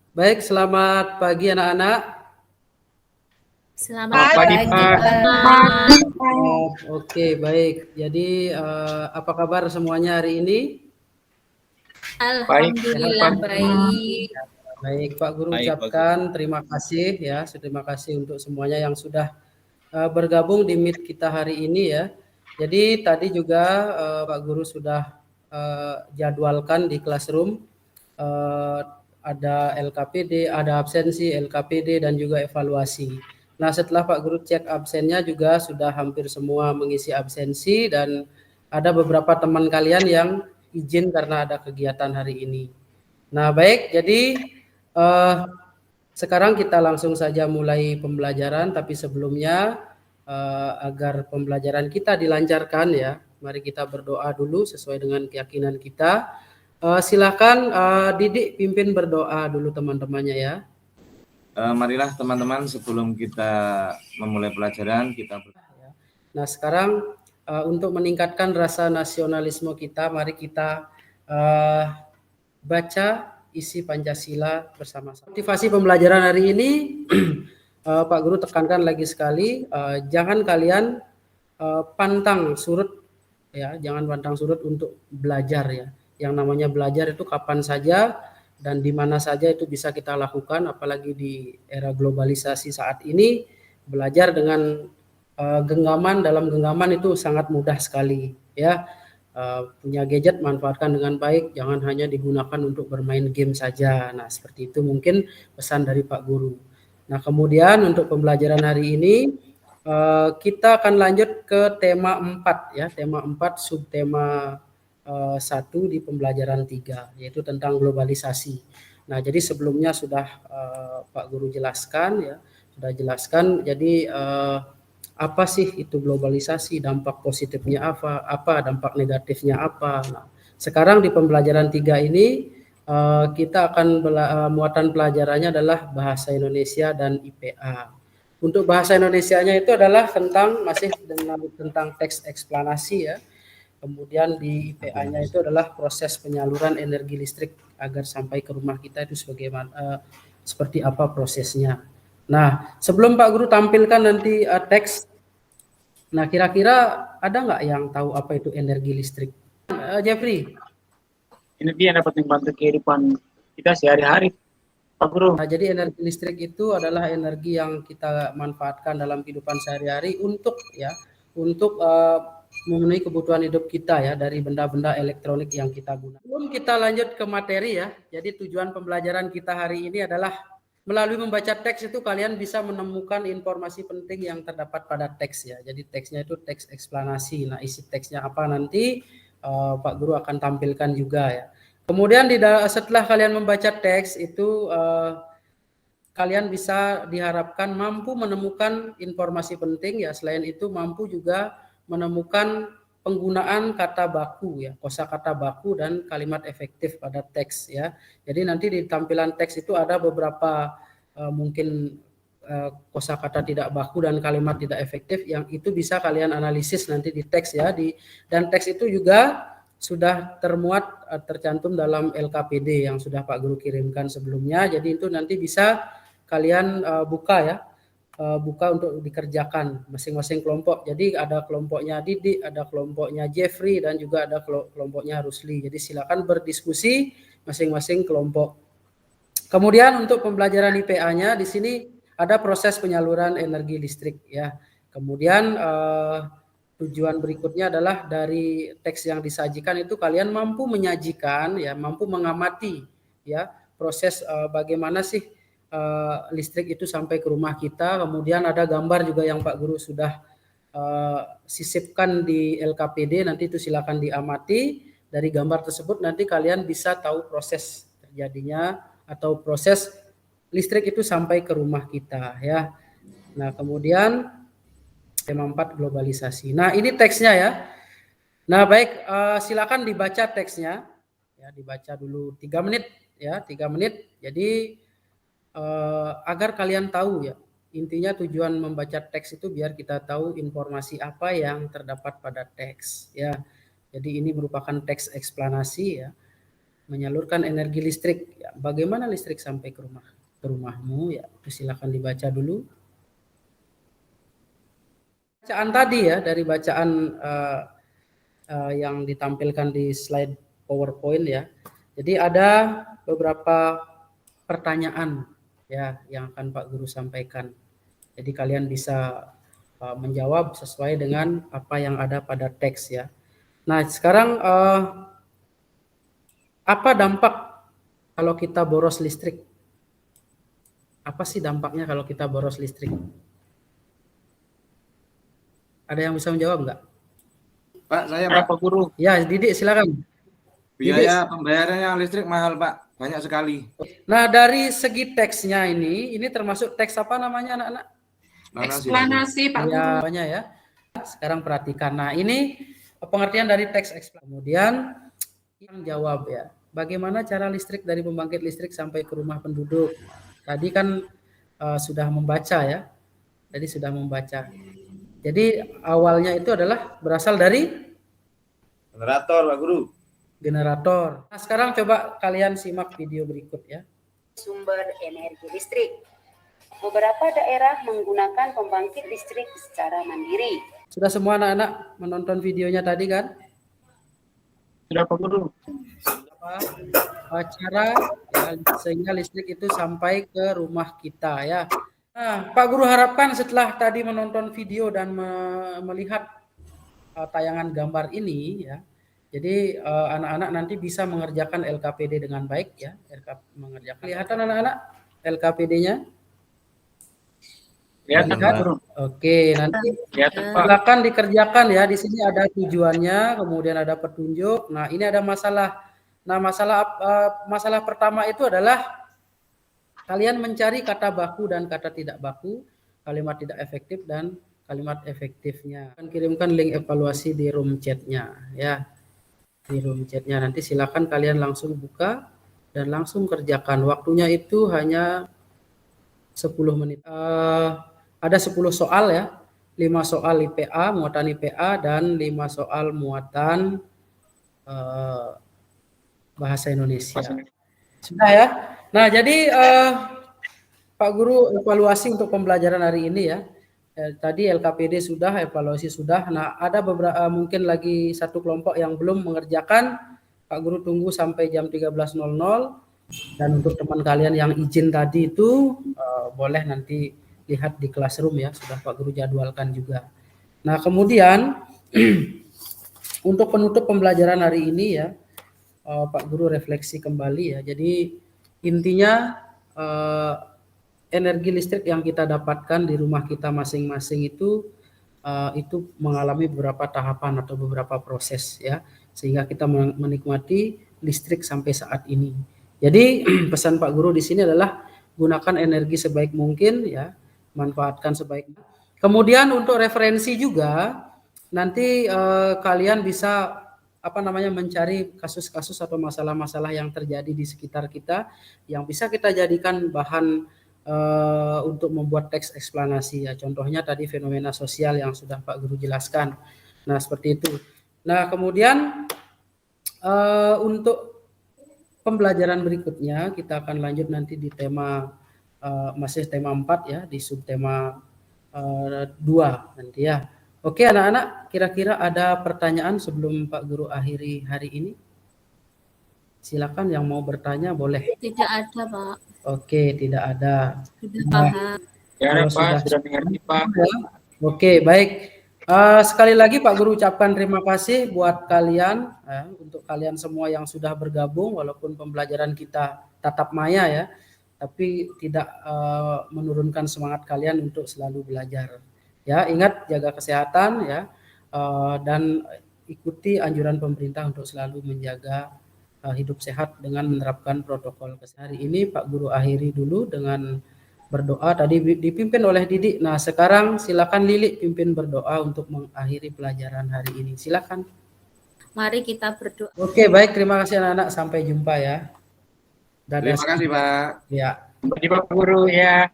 Baik, selamat pagi anak-anak. Selamat pagi, Pak. Oke, baik. Jadi apa kabar semuanya hari ini? Alhamdulillah baik. Baik, Pak Guru ucapkan terima kasih ya, terima kasih untuk semuanya yang sudah bergabung di Meet kita hari ini ya. Jadi tadi juga Pak Guru sudah jadwalkan di classroom ada LKPD, ada absensi, LKPD dan juga evaluasi. Nah, setelah Pak Guru cek absennya juga sudah hampir semua mengisi absensi dan ada beberapa teman kalian yang izin karena ada kegiatan hari ini. Nah, baik, jadi sekarang kita langsung saja mulai pembelajaran, tapi sebelumnya agar pembelajaran kita dilancarkan ya, mari kita berdoa dulu sesuai dengan keyakinan kita. Silakan Didik pimpin berdoa dulu teman-temannya ya. Marilah teman-teman sebelum kita memulai pelajaran kita. Nah sekarang untuk meningkatkan rasa nasionalisme kita, mari kita baca isi Pancasila bersama-sama. Motivasi pembelajaran hari ini Pak Guru tekankan lagi sekali, jangan kalian pantang surut ya, jangan pantang surut untuk belajar ya. Yang namanya belajar itu kapan saja dan di mana saja itu bisa kita lakukan, apalagi di era globalisasi saat ini, belajar dengan genggaman, dalam genggaman itu sangat mudah sekali ya. Punya gadget manfaatkan dengan baik, jangan hanya digunakan untuk bermain game saja. Nah, seperti itu mungkin pesan dari Pak Guru. Nah, kemudian untuk pembelajaran hari ini kita akan lanjut ke tema 4 ya, tema 4 subtema 1 di pembelajaran 3 yaitu tentang globalisasi. Nah, jadi sebelumnya sudah Pak Guru jelaskan ya, sudah jelaskan jadi apa sih itu globalisasi, dampak positifnya apa, dampak negatifnya apa. Nah, sekarang di pembelajaran 3 ini kita akan muatan pelajarannya adalah bahasa Indonesia dan IPA. Untuk bahasa Indonesianya itu adalah masih tentang teks eksplanasi ya. Kemudian di IPA-nya itu adalah proses penyaluran energi listrik agar sampai ke rumah kita itu seperti apa prosesnya. Nah, sebelum Pak Guru tampilkan nanti teks, nah kira-kira ada nggak yang tahu apa itu energi listrik? Jeffrey? Energi yang dapat membantu kehidupan kita sehari-hari, Pak Guru. Nah, jadi energi listrik itu adalah energi yang kita manfaatkan dalam kehidupan sehari-hari untuk memenuhi kebutuhan hidup kita ya dari benda-benda elektronik yang kita gunakan. Sebelum kita lanjut ke materi ya, jadi tujuan pembelajaran kita hari ini adalah melalui membaca teks itu kalian bisa menemukan informasi penting yang terdapat pada teks ya. Jadi teksnya itu teks eksplanasi. Nah, isi teksnya apa nanti Pak Guru akan tampilkan juga ya. Kemudian setelah kalian membaca teks itu kalian bisa diharapkan mampu menemukan informasi penting ya. Selain itu mampu juga menemukan penggunaan kata baku ya, kosakata baku dan kalimat efektif pada teks ya. Jadi nanti di tampilan teks itu ada beberapa mungkin kosakata tidak baku dan kalimat tidak efektif yang itu bisa kalian analisis nanti di teks ya. Dan teks itu juga sudah tercantum dalam LKPD yang sudah Pak Guru kirimkan sebelumnya. Jadi itu nanti bisa kalian buka ya, buka untuk dikerjakan masing-masing kelompok. Jadi ada kelompoknya Didik, ada kelompoknya Jeffrey dan juga ada kelompoknya Rusli. Jadi silakan berdiskusi masing-masing kelompok. Kemudian untuk pembelajaran IPA-nya di sini ada proses penyaluran energi listrik ya. Kemudian tujuan berikutnya adalah dari teks yang disajikan itu kalian mampu menyajikan ya, mampu mengamati ya proses bagaimana sih listrik itu sampai ke rumah kita. Kemudian ada gambar juga yang Pak Guru sudah sisipkan di LKPD, nanti itu silakan diamati. Dari gambar tersebut nanti kalian bisa tahu proses terjadinya atau proses listrik itu sampai ke rumah kita ya. Nah, kemudian tema 4 globalisasi. Nah, ini teksnya ya. Nah, baik, silakan dibaca teksnya. Ya, dibaca dulu 3 menit ya, 3 menit. Jadi agar kalian tahu ya. Intinya tujuan membaca teks itu biar kita tahu informasi apa yang terdapat pada teks ya. Jadi ini merupakan teks eksplanasi ya. menyalurkan energi listrik. Ya, bagaimana listrik sampai ke rumahmu? Ya, silakan dibaca dulu. Bacaan tadi ya, dari bacaan yang ditampilkan di slide PowerPoint ya. Jadi ada beberapa pertanyaan ya yang akan Pak Guru sampaikan. Jadi kalian bisa menjawab sesuai dengan apa yang ada pada teks ya. Nah, sekarang apa dampak kalau kita boros listrik? Apa sih dampaknya kalau kita boros listrik? Ada yang bisa menjawab nggak? Pak, saya Pak. Berapa guru? Ya, Didik silakan. Biaya pembayarannya listrik mahal Pak, banyak sekali. Nah, dari segi teksnya ini termasuk teks apa namanya anak-anak? Eksplanasi Pak Guru. Ya, banyak ya. Sekarang perhatikan. Nah, ini pengertian dari teks eksplanasi. Kemudian yang jawab ya. Bagaimana cara listrik dari pembangkit listrik sampai ke rumah penduduk? Tadi kan sudah membaca ya. Tadi sudah membaca. Jadi awalnya itu adalah berasal dari Generator Pak Guru. Generator. Nah, sekarang coba kalian simak video berikut ya. Sumber energi listrik. Beberapa daerah menggunakan pembangkit listrik secara mandiri. Sudah semua anak-anak menonton videonya tadi kan? Sudah Pak Guru. Cara ya, sehingga listrik itu sampai ke rumah kita ya. Nah, Pak Guru harapkan setelah tadi menonton video dan melihat tayangan gambar ini ya. Jadi anak-anak nanti bisa mengerjakan LKPD dengan baik ya. Mengerjakan. Kelihatan anak-anak LKPD-nya? Kelihatan Pak Guru. Oke, nanti silakan dikerjakan ya. Di sini ada tujuannya, kemudian ada petunjuk. Nah, ini ada masalah. Nah, masalah pertama itu adalah kalian mencari kata baku dan kata tidak baku, kalimat tidak efektif dan kalimat efektifnya. Akan kirimkan link evaluasi di room chat-nya ya. Di room chat-nya nanti silakan kalian langsung buka dan langsung kerjakan. Waktunya itu hanya 10 menit. Ada 10 soal ya. 5 soal IPA, muatan IPA dan 5 soal muatan bahasa Indonesia. Sudah ya. Nah, jadi Pak Guru evaluasi untuk pembelajaran hari ini ya. Tadi LKPD sudah, evaluasi sudah. Nah, ada beberapa mungkin lagi satu kelompok yang belum mengerjakan. Pak Guru tunggu sampai jam 13.00. Dan untuk teman kalian yang izin tadi itu boleh nanti lihat di classroom ya. Sudah Pak Guru jadwalkan juga. Nah, kemudian untuk penutup pembelajaran hari ini ya, Pak Guru refleksi kembali ya. Jadi intinya energi listrik yang kita dapatkan di rumah kita masing-masing itu mengalami beberapa tahapan atau beberapa proses ya, sehingga kita menikmati listrik sampai saat ini. Jadi pesan Pak Guru di sini adalah gunakan energi sebaik mungkin ya, manfaatkan sebaik mungkin. Kemudian untuk referensi juga nanti kalian bisa mencari kasus-kasus atau masalah-masalah yang terjadi di sekitar kita yang bisa kita jadikan bahan untuk membuat teks eksplanasi ya. Contohnya tadi fenomena sosial yang sudah Pak Guru jelaskan. Nah, seperti itu. Nah, kemudian untuk pembelajaran berikutnya kita akan lanjut nanti di tema masih tema 4 ya, di subtema 2 nanti ya. Oke anak-anak, kira-kira ada pertanyaan sebelum Pak Guru akhiri hari ini? Silakan yang mau bertanya boleh. Tidak ada Pak. Oke, tidak ada. Sudah paham. Ya Pak, sudah mengerti Pak. Oke, baik. Sekali lagi Pak Guru ucapkan terima kasih buat kalian, untuk kalian semua yang sudah bergabung walaupun pembelajaran kita tatap maya ya, tapi tidak menurunkan semangat kalian untuk selalu belajar. Ya, ingat jaga kesehatan ya, dan ikuti anjuran pemerintah untuk selalu menjaga hidup sehat dengan menerapkan protokol kesehatan. Hari ini Pak Guru akhiri dulu dengan berdoa, tadi dipimpin oleh Didik. Nah, sekarang silakan Lili pimpin berdoa untuk mengakhiri pelajaran hari ini. Silakan. Mari kita berdoa. Oke, baik, terima kasih anak-anak, sampai jumpa ya. Terima kasih Pak. Ya. Terima kasih Pak Guru ya.